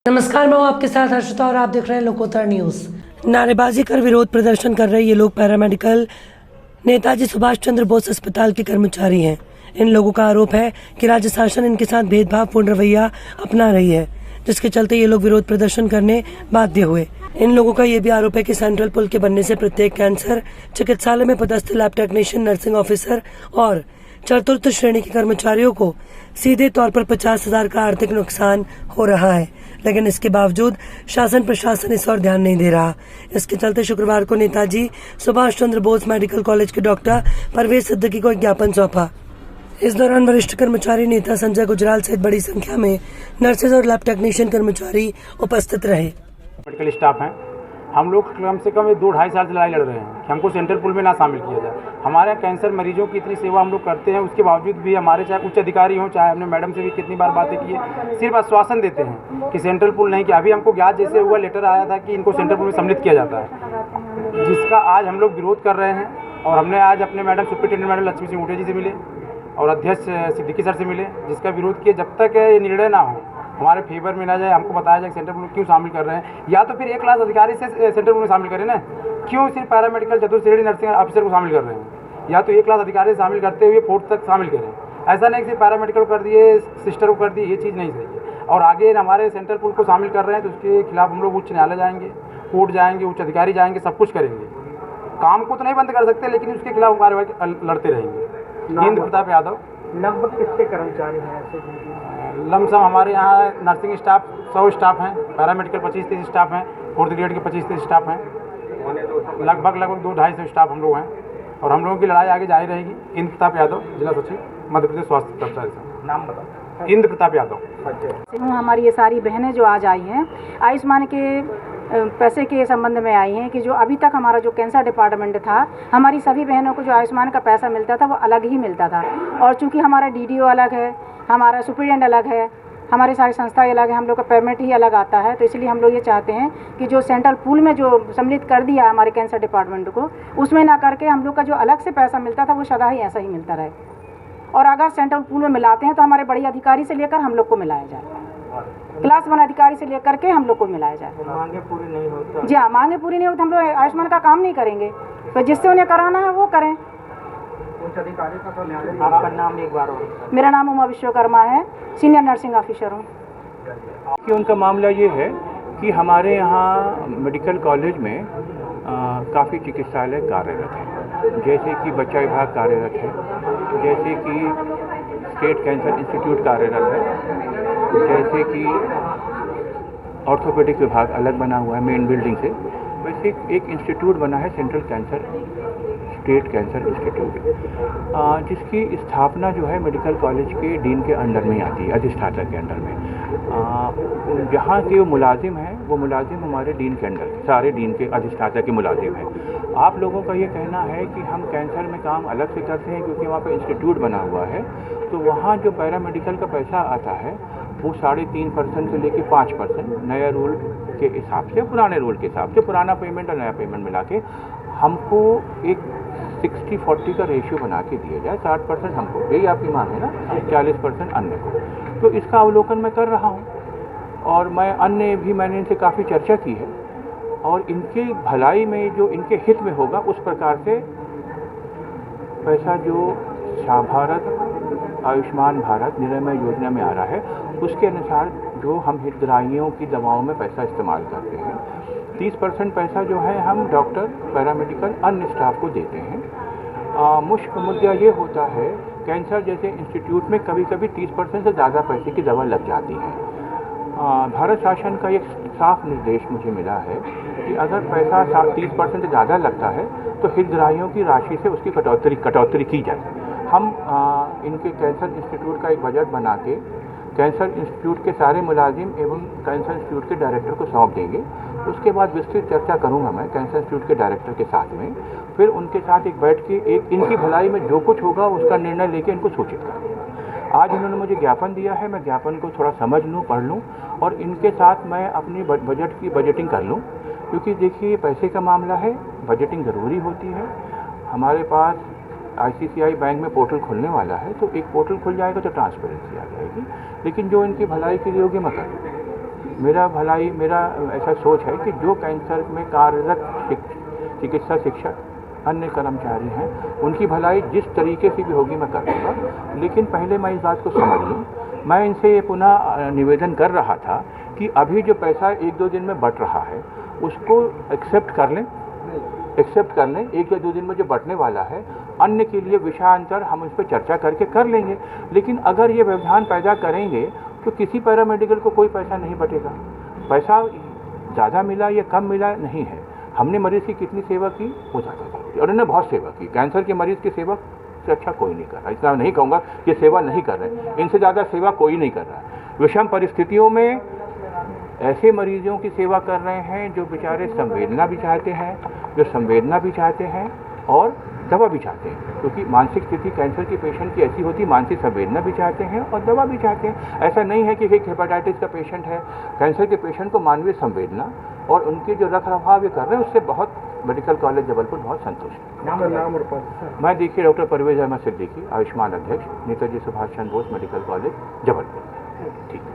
नमस्कार, मैं हूं आपके साथ हर्षिता और आप देख रहे हैं लोकोत्तर न्यूज। नारेबाजी कर विरोध प्रदर्शन कर रहे ये लोग पैरामेडिकल नेताजी सुभाष चंद्र बोस अस्पताल के कर्मचारी हैं। इन लोगों का आरोप है कि राज्य शासन इनके साथ भेदभावपूर्ण रवैया अपना रही है, जिसके चलते ये लोग विरोध प्रदर्शन करने बाध्य हुए। इन लोगों का ये भी आरोप है कि सेंट्रल पुल के बनने से प्रत्येक कैंसर चिकित्सालय में पदस्थ लैब टेक्नीशियन, नर्सिंग ऑफिसर और चतुर्थ श्रेणी के कर्मचारियों को सीधे तौर पर 50,000 का आर्थिक नुकसान हो रहा है, लेकिन इसके बावजूद शासन प्रशासन इस और ध्यान नहीं दे रहा। इसके चलते शुक्रवार को नेताजी सुभाष चंद्र बोस मेडिकल कॉलेज के डॉक्टर परवेज सिद्दीकी को एक ज्ञापन सौंपा। इस दौरान वरिष्ठ कर्मचारी नेता संजय गुजराल सहित बड़ी संख्या में नर्सेज और लैब टेक्नीशियन कर्मचारी उपस्थित रहे। मेडिकल स्टाफ हैं, हम लोग कम से कम 2-2.5 साल से लड़ाई लड़ रहे हैं कि हमको सेंट्रल पुल में ना शामिल किया जाए। हमारे यहाँ कैंसर मरीजों की इतनी सेवा हम लोग करते हैं, उसके बावजूद भी हमारे चाहे उच्च अधिकारी हों, चाहे हमने मैडम से भी कितनी बार बातें की है, सिर्फ आश्वासन देते हैं कि सेंट्रल पुल नहीं किया। अभी हमको ज्ञात जैसे हुआ लेटर आया था कि इनको सेंट्रल पुल में सम्मिलित किया जाता है, जिसका आज हम लोग विरोध कर रहे हैं। और हमने आज अपने madam superintendent madam Lakshmi Singh ji से मिले और अध्यक्ष सिद्दीकी सर से मिले, जिसका विरोध किया। जब तक ये निर्णय ना हो, हमारे फेवर में ना जाए, हमको बताया जाए सेंट्रल पुल में क्यों शामिल कर रहे हैं, या तो फिर एक क्लास अधिकारी से सेंट्रल पुल में शामिल करें ना, क्यों सिर्फ पैरामेडिकल चतुर्थ श्रेणी नर्सिंग ऑफिसर को शामिल कर रहे हैं, या तो एक क्लास अधिकारी से शामिल करते हुए 4th तक शामिल करें। ऐसा नहीं कि सिर्फ पैरामेडिकल कर दिए, सिस्टर को कर दिए, ये चीज़ नहीं सही है। और आगे हमारे सेंट्रल पुल को शामिल कर रहे हैं तो उसके खिलाफ हम लोग उच्च न्यायालय जाएंगे, कोर्ट जाएंगे, उच्च अधिकारी जाएंगे, सब कुछ करेंगे। काम को तो नहीं बंद कर सकते, लेकिन उसके खिलाफ कार्रवाई लड़ते रहेंगे। इंद्र प्रताप यादव। लगभग कितने कर्मचारी हैं ऐसे? लमसम हमारे यहाँ नर्सिंग स्टाफ 100 स्टाफ हैं, पैरामेडिकल 25-30 स्टाफ हैं, 4th ग्रेड के 25-30 स्टाफ हैं, लगभग 200-250 स्टाफ हम लोग हैं। और हम लोगों की लड़ाई आगे जारी रहेगी। इंद्र प्रताप यादव, जिला सचिव, मध्य प्रदेश स्वास्थ्य कर्मचारी संघ। नाम बताओ। इंद्र प्रताप यादव। हमारी ये सारी बहनें जो आज आई हैं, आयुष्मान के पैसे के संबंध में आई हैं कि जो अभी तक हमारा जो कैंसर डिपार्टमेंट था, हमारी सभी बहनों को जो आयुष्मान का पैसा मिलता था वो अलग ही मिलता था। और चूंकि हमारा डीडीओ अलग है, हमारा सुप्रिटेंडेंट अलग है, हमारी सारी संस्थाएं अलग है, हम लोग का पेमेंट ही अलग आता है। तो इसलिए हम लोग ये चाहते हैं कि जो सेंट्रल पूल में जो सम्मिलित कर दिया है हमारे कैंसर डिपार्टमेंट को, उसमें ना करके हम लोग का जो अलग से पैसा मिलता था वो सदा ही ऐसा ही मिलता रहे। और अगर सेंट्रल पूल में मिलाते हैं तो हमारे बड़ी अधिकारी से लेकर हम लोग को मिलाया जाए, क्लास 1 अधिकारी से लेकर के हम लोग को मिलाया जाए। मांगे पूरी नहीं होती। जी हाँ, मांगे पूरी नहीं होती, हम लोग आयुष्मान का काम नहीं करेंगे। तो जिससे उन्हें कराना है वो करें। उच्च अधिकारी का तो न्यायालय। आपका नाम एक बार और। मेरा नाम उमा विश्वकर्मा है, सीनियर नर्सिंग ऑफिसर हूँ। कि उनका मामला ये है कि हमारे यहाँ मेडिकल कॉलेज में काफ़ी चिकित्सालय कार्यरत हैं, जैसे कि बच्चा विभाग कार्यरत है, जैसे कि स्टेट कैंसर इंस्टीट्यूट कार्यरत है, जैसे कि ऑर्थोपेडिक विभाग अलग बना हुआ है मेन बिल्डिंग से। वैसे एक इंस्टीट्यूट बना है central cancer state cancer institute, जिसकी स्थापना जो है मेडिकल कॉलेज के डीन के अंडर में आती है, अधिष्ठाता के अंडर में। जहाँ के वो मुलाजिम हैं वो मुलाजिम हमारे डीन के अंडर, सारे डीन के अधिष्ठाता के मुलाजिम हैं। आप लोगों का ये कहना है कि हम कैंसर में काम अलग से करते हैं क्योंकि वहाँ पर इंस्टीट्यूट बना हुआ है, तो वहाँ जो पैरामेडिकल का पैसा आता है वो 3.5% से लेकर 5% नया रूल के हिसाब से, पुराने रूल के हिसाब से, पुराना पेमेंट और नया पेमेंट मिला के हमको एक 60-40 का रेशियो बना के दिया जाए। 60% हमको, यही आपकी मांग है ना, 40% अन्य को। तो इसका अवलोकन मैं कर रहा हूँ और मैं अन्य भी मैंने इनसे काफ़ी चर्चा की है और इनके भलाई में जो इनके हित में होगा उस प्रकार से पैसा जो भारत आयुष्मान भारत निरामय योजना में आ रहा है उसके अनुसार जो हम हितग्राहियों की दवाओं में पैसा इस्तेमाल करते हैं, 30% पैसा जो है हम डॉक्टर, पैरामेडिकल, अन्य स्टाफ को देते हैं। मुश्किल मुद्दा ये होता है कैंसर जैसे इंस्टीट्यूट में कभी कभी 30% से ज़्यादा पैसे की दवा लग जाती है। भारत शासन का एक साफ निर्देश मुझे मिला है कि अगर पैसा 30% से ज़्यादा लगता है तो हितग्राहियों की राशि से उसकी कटौती की जाए। हम इनके कैंसर इंस्टीट्यूट का एक बजट बना के कैंसर इंस्टीट्यूट के सारे मुलाजिम एवं कैंसर इंस्टीट्यूट के डायरेक्टर को सौंप देंगे। उसके बाद विस्तृत चर्चा करूंगा मैं कैंसर इंस्टीट्यूट के डायरेक्टर के साथ में, फिर उनके साथ एक बैठ के एक इनकी भलाई में जो कुछ होगा उसका निर्णय लेके इनको सूचित करूँगा। आज उन्होंने मुझे ज्ञापन दिया है, मैं ज्ञापन को थोड़ा समझ लूँ, पढ़ लूँ और इनके साथ मैं अपनी बजट की बजटिंग कर लूँ, क्योंकि देखिए पैसे का मामला है, बजटिंग ज़रूरी होती है। हमारे पास ICICI बैंक में पोर्टल खुलने वाला है, तो एक पोर्टल खुल जाएगा तो ट्रांसपेरेंसी आ जाएगी, लेकिन जो इनकी भलाई के लिए होगी मैं करूँ। मेरा ऐसा सोच है कि जो कैंसर में कार्यरत चिकित्सा शिक्षक अन्य कर्मचारी हैं उनकी भलाई जिस तरीके से भी होगी मैं कर दूँगा, लेकिन पहले मैं इस बात को समझ लूँ। मैं इनसे ये पुनः निवेदन कर रहा था कि अभी जो पैसा 1-2 दिन में बट रहा है उसको एक्सेप्ट कर लें, एक या दो दिन में जो बटने वाला है अन्य के लिए विषयांतर हम उस पर चर्चा करके कर लेंगे। लेकिन अगर ये व्यवधान पैदा करेंगे तो किसी पैरामेडिकल को कोई पैसा नहीं बटेगा। पैसा ज़्यादा मिला या कम मिला नहीं है, हमने मरीज़ की कितनी सेवा की वो ज़्यादा की और उन्होंने बहुत सेवा की। कैंसर के मरीज़ की सेवा से अच्छा कोई नहीं कर रहा, इतना नहीं कहूँगा कि सेवा नहीं कर रहे, इनसे ज़्यादा सेवा कोई नहीं कर रहा है। विषम परिस्थितियों में ऐसे मरीजों की सेवा कर रहे हैं जो बेचारे संवेदना भी चाहते हैं और दवा भी चाहते हैं, क्योंकि मानसिक स्थिति कैंसर के पेशेंट की ऐसी होती, मानसिक संवेदना भी चाहते हैं और दवा भी चाहते हैं। ऐसा नहीं है कि एक हेपेटाइटिस का पेशेंट है, कैंसर के पेशेंट को मानवीय संवेदना और उनके जो रख रखाव ये कर रहे हैं उससे बहुत मेडिकल कॉलेज जबलपुर बहुत संतुष्ट है। नाम और पद? मैं देखिए डॉक्टर परवेज अहमद सिद्दीकी, आयुष्मान अध्यक्ष, नेताजी सुभाष चंद्र बोस मेडिकल कॉलेज जबलपुर। ठीक।